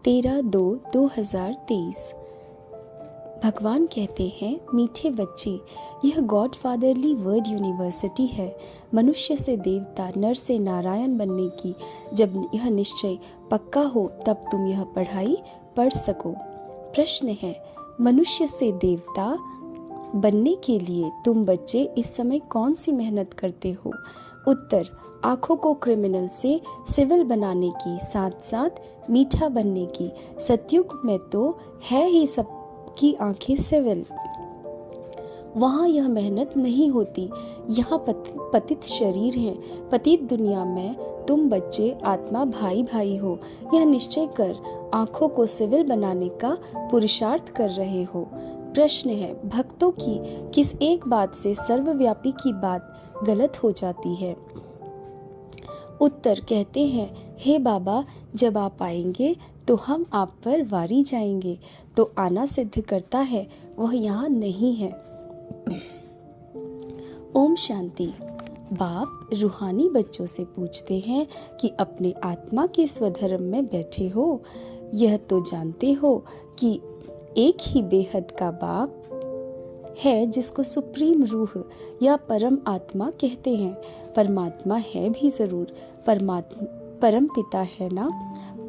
13/2/2023। भगवान कहते हैं, मीठे बच्चे, यह गॉड फादरली वर्ड यूनिवर्सिटी है। मनुष्य से देवता, नर से नारायण बनने की जब यह निश्चय पक्का हो तब तुम यह पढ़ाई पढ़ सको। प्रश्न है, मनुष्य से देवता बनने के लिए तुम बच्चे इस समय कौन सी मेहनत करते हो? उत्तर, आंखों को क्रिमिनल से सिविल बनाने की, साथ साथ मीठा बनने की। सतयुग में तो है ही सबकी आंखें सिविल। वहाँ यह मेहनत नहीं होती। यहाँ पतित शरीर हैं। पतित दुनिया में तुम बच्चे आत्मा भाई भाई हो। यह निश्चय कर आंखों को सिविल बनाने का पुरुषार्थ कर रहे हो। प्रश्न है, भक्तों की किस एक बात से सर्वव्यापी की बात गलत हो जाती है? उत्तर, कहते हैं, हे बाबा, जब आप आएंगे तो हम आप पर वारी जाएंगे। तो आना सिद्ध करता है वह यहाँ नहीं है। ओम शांति। बाप रूहानी बच्चों से पूछते हैं कि अपने आत्मा के स्वधर्म में बैठे हो। यह तो जानते हो कि एक ही बेहद का बाप है जिसको सुप्रीम रूह या परम आत्मा कहते हैं। परमात्मा है भी जरूर, परम पिता है ना।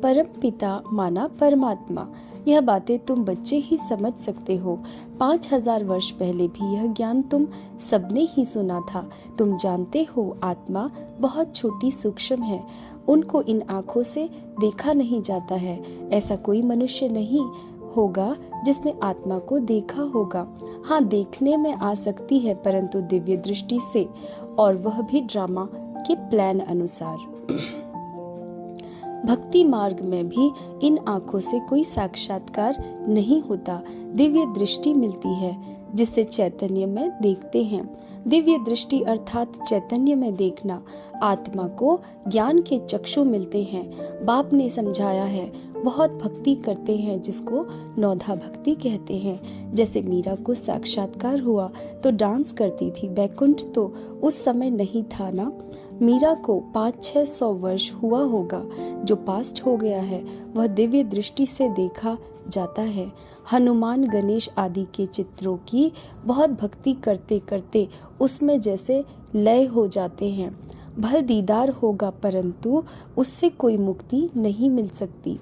परम पिता माना परमात्मा। यह बातें तुम बच्चे ही समझ सकते हो। 5000 वर्ष पहले भी यह ज्ञान तुम सबने ही सुना था। तुम जानते हो आत्मा बहुत छोटी सूक्ष्म है। उनको इन आँखों से देखा नहीं जाता है। ऐसा कोई मनुष्य नहीं होगा जिसने आत्मा को देखा होगा। हाँ, देखने में आ सकती है, परंतु दिव्य दृष्टि से, और वह भी ड्रामा के प्लान अनुसार। भक्ति मार्ग में भी इन आँखों से कोई साक्षात्कार नहीं होता। दिव्य दृष्टि मिलती है जिससे चैतन्य में देखते हैं। दिव्य दृष्टि अर्थात चैतन्य में देखना। आत्मा को ज्ञान के चक्षु मिलते हैं। बाप ने समझाया है, बहुत भक्ति करते हैं जिसको नौधा भक्ति कहते हैं। जैसे मीरा को साक्षात्कार हुआ तो डांस करती थी। बैकुंठ तो उस समय नहीं था ना। मीरा को 500-600 वर्ष हुआ होगा। जो पास्ट हो गया है वह दिव्य दृष्टि से देखा जाता है। हनुमान, गणेश आदि के चित्रों की बहुत भक्ति करते करते उसमें जैसे लय हो जाते हैं। भल दीदार होगा, परंतु उससे कोई मुक्ति नहीं मिल सकती।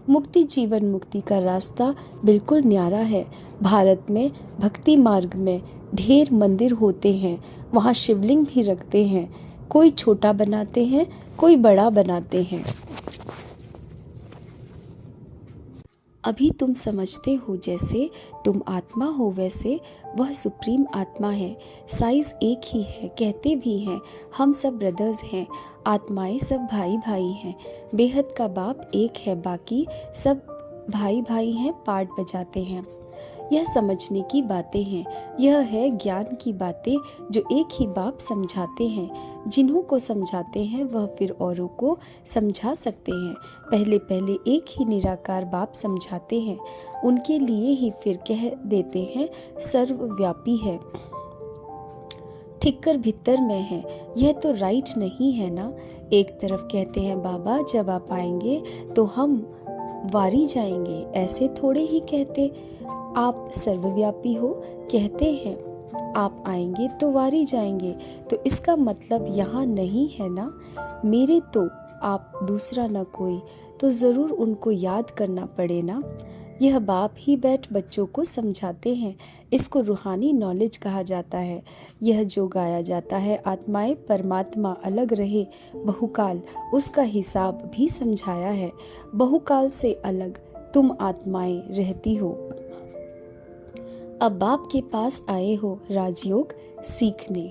मुक्ति, जीवन मुक्ति का रास्ता बिल्कुल न्यारा है। भारत में भक्ति मार्ग में ढेर मंदिर होते हैं। वहाँ शिवलिंग भी रखते हैं। कोई छोटा बनाते हैं, कोई बड़ा बनाते हैं। अभी तुम समझते हो जैसे तुम आत्मा हो, वैसे वह सुप्रीम आत्मा है। साइज एक ही है। कहते भी हैं, हम सब ब्रदर्स हैं। आत्माएं सब भाई भाई हैं। बेहद का बाप एक है, बाकी सब भाई भाई हैं, पार्ट बजाते हैं। यह समझने की बातें हैं। यह है ज्ञान की बातें जो एक ही बाप समझाते हैं। जिन्हों को समझाते हैं वह फिर औरों को समझा सकते हैं। पहले पहले एक ही निराकार बाप समझाते हैं, उनके लिए ही फिर कह देते हैं सर्वव्यापी है, ठिक्कर भीतर में है। यह तो राइट नहीं है ना। एक तरफ कहते हैं बाबा जब आप आएंगे तो हम वारी जाएंगे, ऐसे थोड़े ही कहते। आप सर्वव्यापी हो, कहते हैं आप आएंगे तो वारी जाएंगे, तो इसका मतलब यहाँ नहीं है ना। मेरे तो आप दूसरा न कोई, तो जरूर उनको याद करना पड़े ना। यह बाप ही बैठ बच्चों को समझाते हैं। इसको रूहानी नॉलेज कहा जाता है। यह जो गाया जाता है, आत्माएं परमात्मा अलग रहे बहुकाल, उसका हिसाब भी समझाया है। बहुकाल से अलग तुम आत्माएं रहती हो। अब बाप के पास आए हो राजयोग सीखने।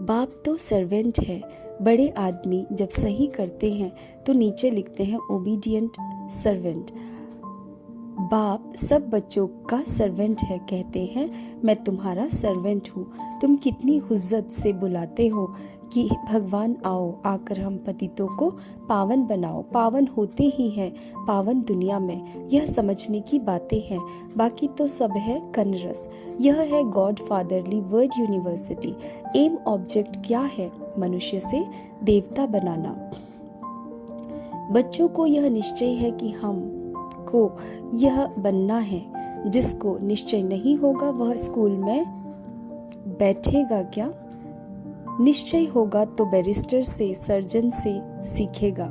बाप तो सर्वेंट है। बड़े आदमी जब सही करते हैं तो नीचे लिखते हैं ओबीडियंट सर्वेंट। बाप सब बच्चों का सर्वेंट है, कहते हैं मैं तुम्हारा सर्वेंट हूँ। तुम कितनी हुज्जत से बुलाते हो कि भगवान आओ, आकर हम पतितों को पावन बनाओ। पावन होते ही हैं पावन दुनिया में, यह समझने की बातें हैं। बाकी तो सब है कनरस। यह है God fatherly word university. Aim object क्या है? मनुष्य से देवता बनाना। बच्चों को यह निश्चय है कि हम को यह बनना है। जिसको निश्चय नहीं होगा वह स्कूल में बैठेगा क्या? निश्चय होगा तो बैरिस्टर से, सर्जन से सीखेगा।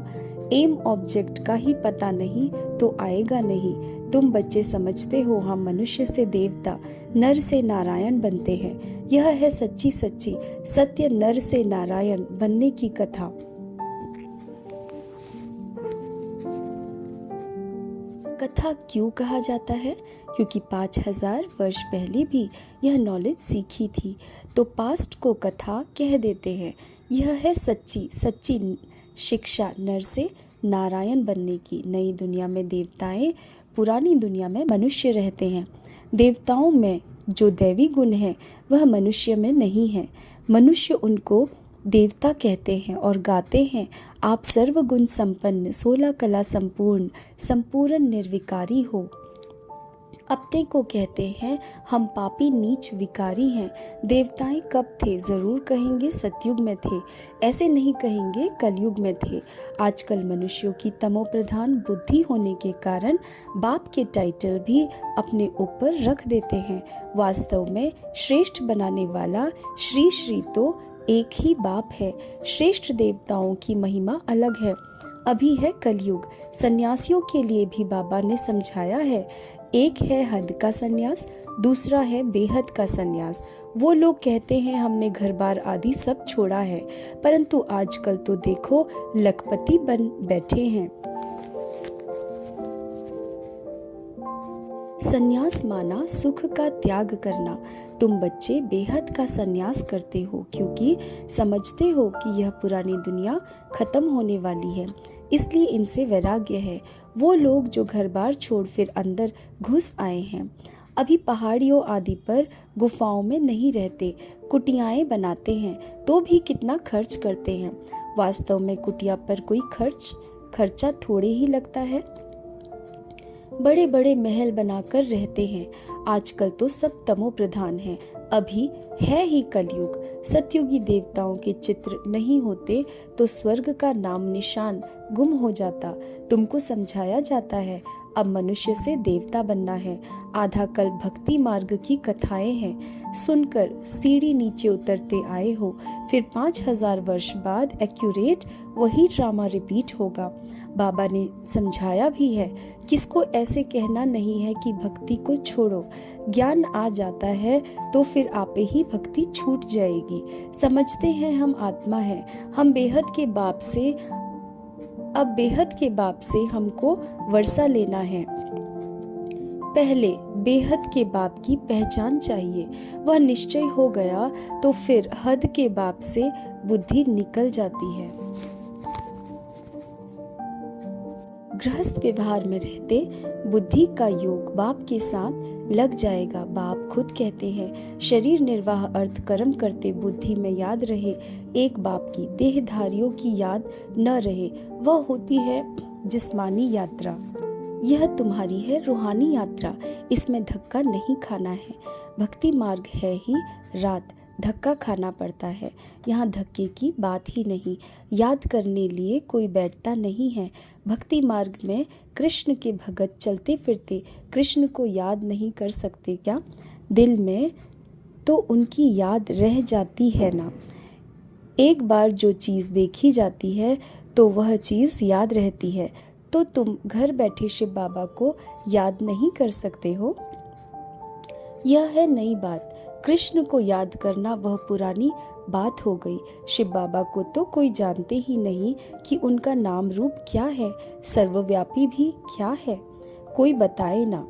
एम ऑब्जेक्ट का ही पता नहीं तो आएगा नहीं। तुम बच्चे समझते हो हम मनुष्य से देवता, नर से नारायण बनते हैं। यह है सच्ची सच्ची सत्य नर से नारायण बनने की कथा। कथा क्यों कहा जाता है? क्योंकि 5000 वर्ष पहले भी यह नॉलेज सीखी थी, तो पास्ट को कथा कह देते हैं। यह है सच्ची सच्ची शिक्षा नर से नारायण बनने की। नई दुनिया में देवताएं, पुरानी दुनिया में मनुष्य रहते हैं। देवताओं में जो दैवी गुण है वह मनुष्य में नहीं है। मनुष्य उनको देवता कहते हैं और गाते हैं, आप सर्वगुण संपन्न, 16 कला संपूर्ण, संपूर्ण निर्विकारी हो। अपने को कहते हैं हम पापी नीच विकारी हैं। देवताएं कब थे? जरूर कहेंगे सतयुग में थे, ऐसे नहीं कहेंगे कलयुग में थे। आजकल मनुष्यों की तमोप्रधान बुद्धि होने के कारण बाप के टाइटल भी अपने ऊपर रख देते हैं। वास्तव में श्रेष्ठ बनाने वाला श्री श्री तो एक ही बाप है। श्रेष्ठ देवताओं की महिमा अलग है। अभी है कलयुग। सन्यासियों के लिए भी बाबा ने समझाया है। एक है हद का सन्यास, दूसरा है बेहद का सन्यास। वो लोग कहते हैं हमने घर बार आदि सब छोड़ा है, परंतु आजकल तो देखो लखपति बन बैठे हैं। सन्यास माना सुख का त्याग करना। तुम बच्चे बेहद का सन्यास करते हो क्योंकि समझते हो कि यह पुरानी दुनिया खत्म होने वाली है, इसलिए इनसे वैराग्य है। वो लोग जो घर बार छोड़ फिर अंदर घुस आए हैं, अभी पहाड़ियों आदि पर गुफाओं में नहीं रहते, कुटियाएं बनाते हैं, तो भी कितना खर्च करते हैं। वास्तव में कुटिया पर कोई खर्चा थोड़े ही लगता है। बड़े बड़े महल बनाकर रहते हैं। आजकल तो सब तमो प्रधान है। अभी है ही कलयुग। सतयुगी देवताओं के चित्र नहीं होते तो स्वर्ग का नाम निशान गुम हो जाता। तुमको समझाया जाता है अब मनुष्य से देवता बनना है। आधा कल भक्ति मार्ग की कथाएं हैं, सुनकर सीढ़ी नीचे उतरते आए हो। फिर 5000 वर्ष बाद एक्यूरेट वही ड्रामा रिपीट होगा। बाबा ने समझाया भी है, किसको ऐसे कहना नहीं है कि भक्ति को छोड़ो। ज्ञान आ जाता है तो फिर आपे ही भक्ति छूट जाएगी। समझते हैं हम आत्मा है, हम बेहद के बाप से, अब बेहद के बाप से हमको वर्षा लेना है। पहले बेहद के बाप की पहचान चाहिए। वह निश्चय हो गया तो फिर हद के बाप से बुद्धि निकल जाती है। गृहस्थ व्यवहार में रहते बुद्धि का योग बाप के साथ लग जाएगा। बाप खुद कहते हैं शरीर निर्वाह अर्थ कर्म करते बुद्धि में याद रहे, एक बाप की देहधारियों की याद न रहे, वह होती है जिस्मानी यात्रा। यह तुम्हारी है रूहानी यात्रा, इसमें धक्का नहीं खाना है। भक्ति मार्ग है ही रात, धक्का खाना पड़ता है। यहाँ धक्के की बात ही नहीं, याद करने लिए कोई बैठता नहीं है। भक्ति मार्ग में कृष्ण के भगत चलते फिरते कृष्ण को याद नहीं कर सकते क्या? दिल में तो उनकी याद रह जाती है ना। एक बार जो चीज़ देखी जाती है तो वह चीज़ याद रहती है। तो तुम घर बैठे शिव बाबा को याद नहीं कर सकते हो? यह है नई बात। कृष्ण को याद करना वह पुरानी बात हो गई। शिव बाबा को तो कोई जानते ही नहीं कि उनका नाम रूप क्या है, सर्वव्यापी भी क्या है, कोई बताए ना।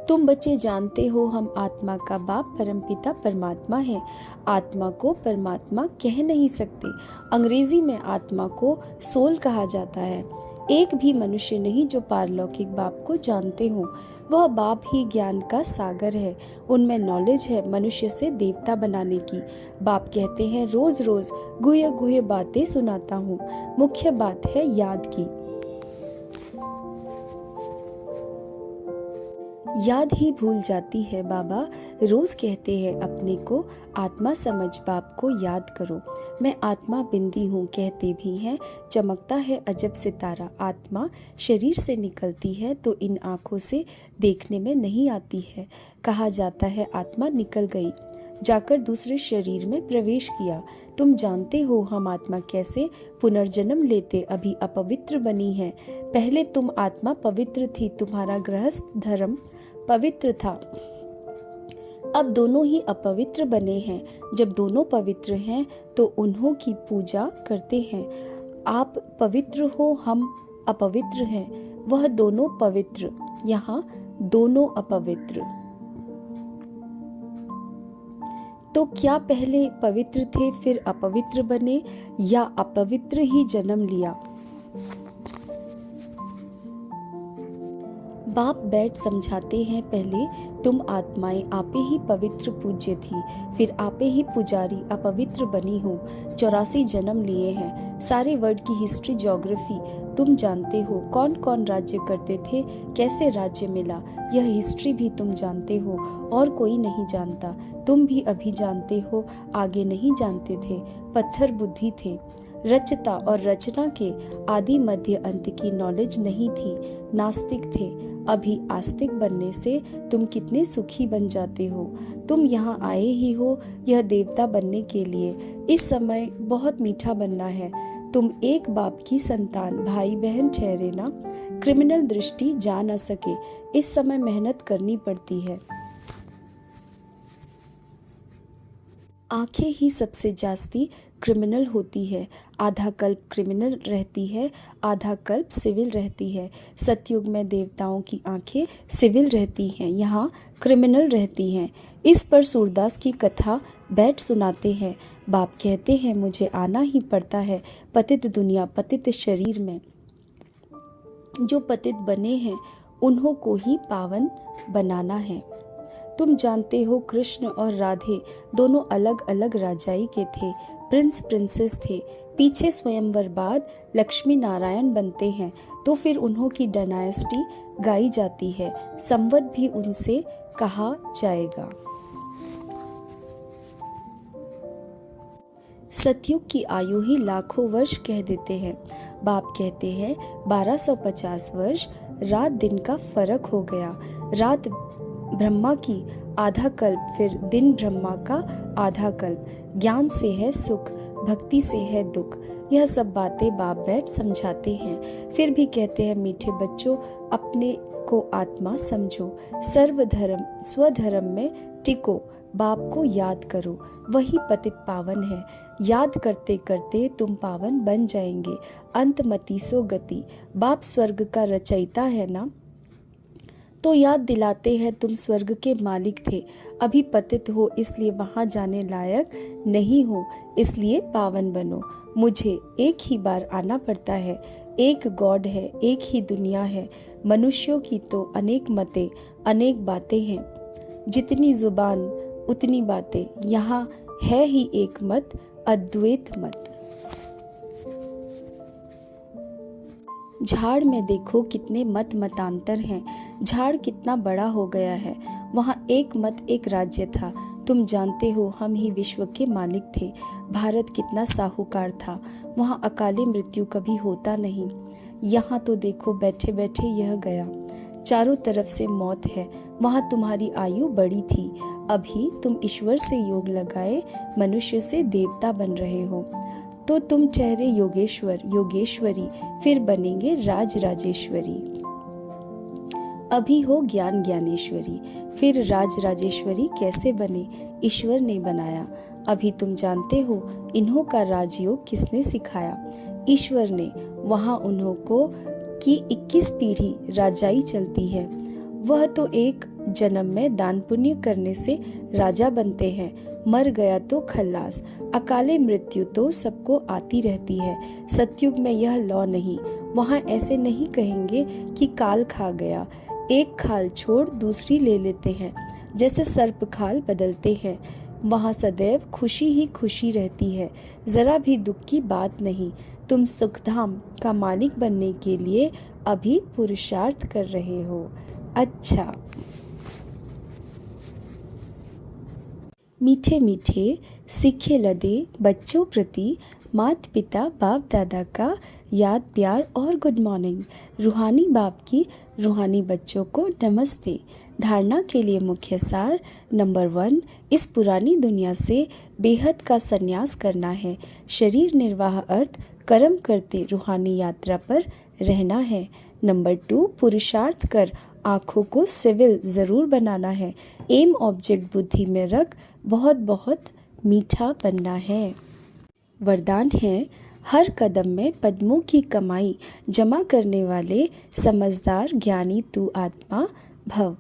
तुम बच्चे जानते हो हम आत्मा का बाप परमपिता परमात्मा है। आत्मा को परमात्मा कह नहीं सकते। अंग्रेजी में आत्मा को सोल कहा जाता है। एक भी मनुष्य नहीं जो पारलौकिक बाप को जानते हो। वह बाप ही ज्ञान का सागर है। उनमें नॉलेज है मनुष्य से देवता बनाने की। बाप कहते हैं रोज रोज गुह्य गुह्य बातें सुनाता हूँ। मुख्य बात है याद की। याद ही भूल जाती है बाबा। रोज कहते हैं अपने को आत्मा समझ बाप को याद करो। मैं आत्मा बिंदी हूँ कहते भी हैं। चमकता है अजब सितारा। आत्मा शरीर से निकलती है तो इन आँखों से देखने में नहीं आती है। कहा जाता है आत्मा निकल गई, जाकर दूसरे शरीर में प्रवेश किया। तुम जानते हो हम आत्मा कैसे पुनर्जन्म लेते अभी अपवित्र बनी है। पहले तुम आत्मा पवित्र थी, तुम्हारा गृहस्थ धर्म पवित्र था। अब दोनों ही अपवित्र बने हैं। जब दोनों पवित्र हैं तो उन्हों की पूजा करते हैं। आप पवित्र हो, हम अपवित्र हैं। वह दोनों पवित्र, यहाँ दोनों अपवित्र। तो क्या पहले पवित्र थे फिर अपवित्र बने, या अपवित्र ही जन्म लिया? बाप बैठ समझाते हैं पहले तुम आत्माएं आपे ही पवित्र पूज्य थी, फिर आपे ही पुजारी अपवित्र बनी हो। 84 जन्म लिए हैं। सारे वर्ल्ड की हिस्ट्री ज्योग्राफी तुम जानते हो। कौन कौन राज्य करते थे, कैसे राज्य मिला, यह हिस्ट्री भी तुम जानते हो। और कोई नहीं जानता। तुम भी अभी जानते हो, आगे नहीं जानते थे। पत्थर बुद्धि थे। रचता और रचना के आदि मध्य अंत की नॉलेज नहीं थी। नास्तिक थे। अभी आस्तिक बनने से तुम कितने सुखी बन जाते हो। तुम यहाँ आए ही हो यह देवता बनने के लिए। इस समय बहुत मीठा बनना है। तुम एक बाप की संतान भाई बहन ठहरे ना। क्रिमिनल दृष्टि जा न सके। इस समय मेहनत करनी पड़ती है। आंखें ही सबसे जास्ती क्रिमिनल होती है। आधा कल्प क्रिमिनल रहती है, आधा कल्प सिविल रहती है। सतयुग में देवताओं की आंखें सिविल रहती हैं, यहाँ क्रिमिनल रहती हैं। इस पर सूरदास की कथा बैठ सुनाते हैं। बाप कहते हैं मुझे आना ही पड़ता है पतित दुनिया पतित शरीर में। जो पतित बने हैं उन्हों को ही पावन बनाना है। तुम जानते हो कृष्ण और राधे दोनों अलग अलग राजाई के थे। प्रिंस प्रिंसेस थे। पीछे स्वयंवर बाद लक्ष्मी नारायण बनते हैं तो फिर उन्हों की डायनेस्टी गाई जाती है। संवत भी उनसे कहा जाएगा। सतयुग की आयु ही लाखों वर्ष कह देते हैं। बाप कहते हैं 1250 वर्ष रात दिन का फर्क हो गया। रात ब्रह्मा की आधा कल्प, फिर दिन ब्रह्मा का आधा कल्प। ज्ञान से है सुख, भक्ति से है दुख। यह सब बातें बाप बैठ समझाते हैं। फिर भी कहते हैं मीठे बच्चों अपने को आत्मा समझो। सर्वधर्म स्वधर्म में टिको। बाप को याद करो, वही पतित पावन है। याद करते करते तुम पावन बन जाएंगे। अंतमति सो गति। बाप स्वर्ग का रचयिता है ना, तो याद दिलाते हैं तुम स्वर्ग के मालिक थे। अभी पतित हो इसलिए वहां जाने लायक नहीं हो, इसलिए पावन बनो। मुझे एक ही बार आना पड़ता है। एक गॉड है, एक ही दुनिया है। मनुष्यों की तो अनेक मतें, अनेक बातें हैं। जितनी जुबान उतनी बातें। यहाँ है ही एक मत, अद्वैत मत। झाड़ में देखो कितने मत मतांतर हैं। झाड़ कितना बड़ा हो गया है। वहाँ एक मत एक राज्य था। तुम जानते हो हम ही विश्व के मालिक थे। भारत कितना साहूकार था। वहाँ अकाली मृत्यु कभी होता नहीं। यहाँ तो देखो बैठे बैठे यह गया। चारों तरफ से मौत है। वहाँ तुम्हारी आयु बड़ी थी। अभी तुम ईश्वर से योग लगाए मनुष्य से देवता बन रहे हो। तो तुम ठहरे योगेश्वर योगेश्वरी, फिर बनेंगे राज राजेश्वरी। अभी हो ज्ञान ज्ञानेश्वरी, फिर राज राजेश्वरी कैसे बने, ईश्वर ने बनाया। अभी तुम जानते हो इन्हों का राजयोग किसने सिखाया, ईश्वर ने। वहाँ उन्हों को की 21 पीढ़ी राजाई चलती है। वह तो एक जन्म में दान पुण्य करने से राजा बनते हैं, मर गया तो खल्लास। अकाले मृत्यु तो सबको आती रहती है। सतयुग में यह लौ नहीं, वहाँ ऐसे नहीं कहेंगे कि काल खा गया। एक खाल छोड़ दूसरी ले लेते हैं, जैसे सर्प खाल बदलते हैं। वहाँ सदैव खुशी ही खुशी रहती है, जरा भी दुख की बात नहीं। तुम सुखधाम का मालिक बनने के लिए अभी पुरुषार्थ कर रहे हो। अच्छा। मीठे मीठे सीखे लदे बच्चों प्रति माता पिता बाप दादा का याद प्यार और गुड मॉर्निंग। रूहानी बाप की रूहानी बच्चों को नमस्ते। धारणा के लिए मुख्य सार नंबर 1, इस पुरानी दुनिया से बेहद का संन्यास करना है। शरीर निर्वाह अर्थ कर्म करते रूहानी यात्रा पर रहना है। नंबर 2, पुरुषार्थ कर आँखों को सिविल ज़रूर बनाना है। एम ऑब्जेक्ट बुद्धि में रख बहुत बहुत मीठा बनना है। वरदान है, हर कदम में पद्मों की कमाई जमा करने वाले समझदार ज्ञानी तू आत्मा भव।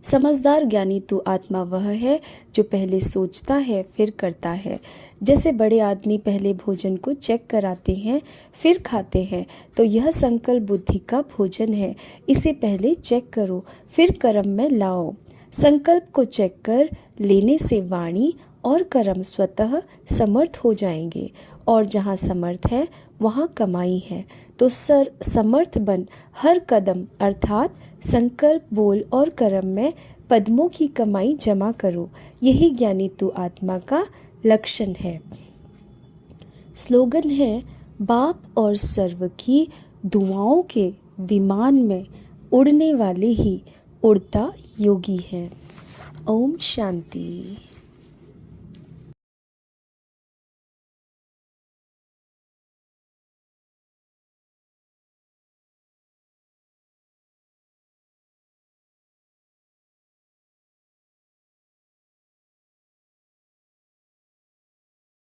समझदार ज्ञानी तू आत्मा वह है जो पहले सोचता है फिर करता है। जैसे बड़े आदमी पहले भोजन को चेक कराते हैं फिर खाते हैं, तो यह संकल्प बुद्धि का भोजन है। इसे पहले चेक करो फिर कर्म में लाओ। संकल्प को चेक कर लेने से वाणी और कर्म स्वतः समर्थ हो जाएंगे, और जहाँ समर्थ है वहाँ कमाई है। तो समर्थ बन हर कदम अर्थात संकल्प बोल और कर्म में पद्मों की कमाई जमा करो। यही ज्ञानी तू आत्मा का लक्षण है। स्लोगन है, बाप और सर्व की दुआओं के विमान में उड़ने वाले ही उड़ता योगी है। ओम शांति।